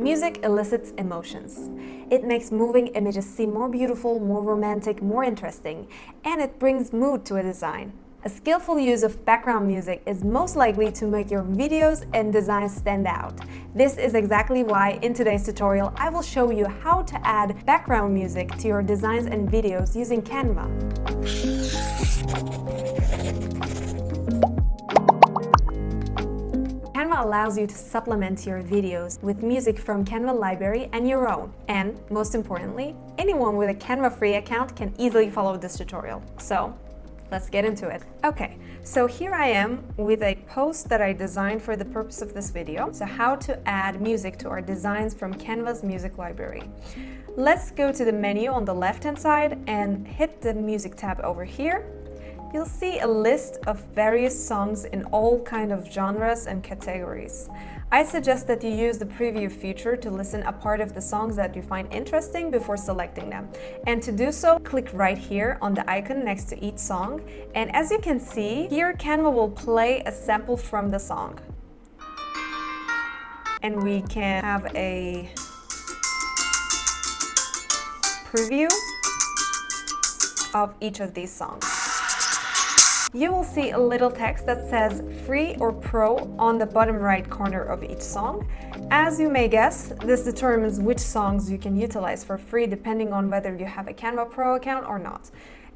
Music elicits emotions. It makes moving images seem more beautiful, more romantic, more interesting, and it brings mood to a design. A skillful use of background music is most likely to make your videos and designs stand out. This is exactly why in today's tutorial I will show you how to add background music to your designs and videos using Canva. Canva allows you to supplement your videos with music from Canva library and your own. And most importantly, anyone with a Canva free account can easily follow this tutorial. So let's get into it. Okay, so here I am with a post that I designed for the purpose of this video. So how to add music to our designs from Canva's music library. Let's go to the menu on the left-hand side and hit the music tab over here. You'll see a list of various songs in all kind of genres and categories. I suggest that you use the preview feature to listen a part of the songs that you find interesting before selecting them. And to do so, click right here on the icon next to each song. And as you can see, here Canva will play a sample from the song. And we can have a preview of each of these songs. You will see a little text that says free or pro on the bottom right corner of each song. As you may guess, this determines which songs you can utilize for free depending on whether you have a Canva Pro account or not.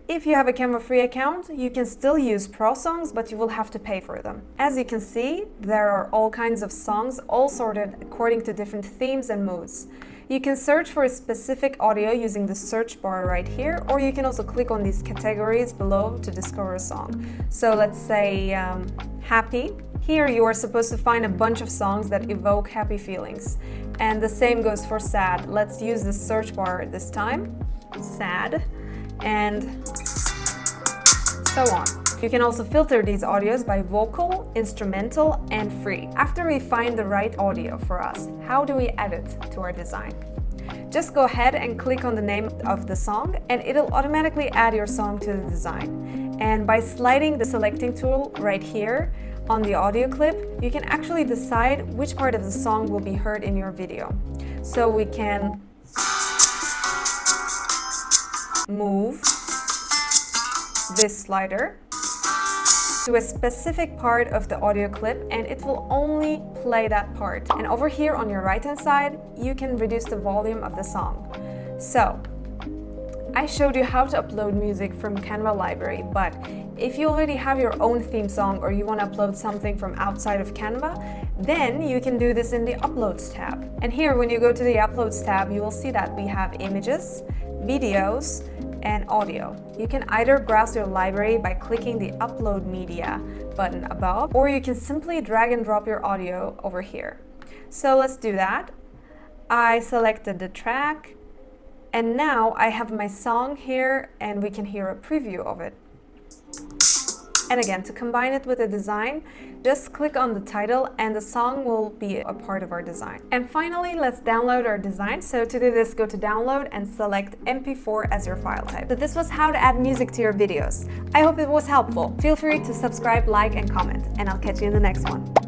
If you have a Canva free account, you can still use Pro songs, but you will have to pay for them. As you can see, there are all kinds of songs, all sorted according to different themes and moods. You can search for a specific audio using the search bar right here, or you can also click on these categories below to discover a song. So let's say happy. Here you are supposed to find a bunch of songs that evoke happy feelings. And the same goes for sad. Let's use the search bar this time. Sad. And so on. You can also filter these audios by vocal, instrumental, and free. After we find the right audio for us, how do we add it to our design? Just go ahead and click on the name of the song and it'll automatically add your song to the design. And by sliding the selecting tool right here on the audio clip, you can actually decide which part of the song will be heard in your video. So we can move this slider to a specific part of the audio clip and it will only play that part. And over here on your right hand side, you can reduce the volume of the song. So I showed you how to upload music from Canva library, but if you already have your own theme song or you want to upload something from outside of Canva, then you can do this in the Uploads tab. And here when you go to the Uploads tab, you will see that we have images, videos, and audio. You can either browse your library by clicking the Upload Media button above, or you can simply drag and drop your audio over here. So let's do that. I selected the track, and now I have my song here, and we can hear a preview of it. And again, to combine it with a design, just click on the title and the song will be a part of our design. And finally, let's download our design. So to do this, go to download and select MP4 as your file type. So this was how to add music to your videos. I hope it was helpful. Feel free to subscribe, like, and comment, and I'll catch you in the next one.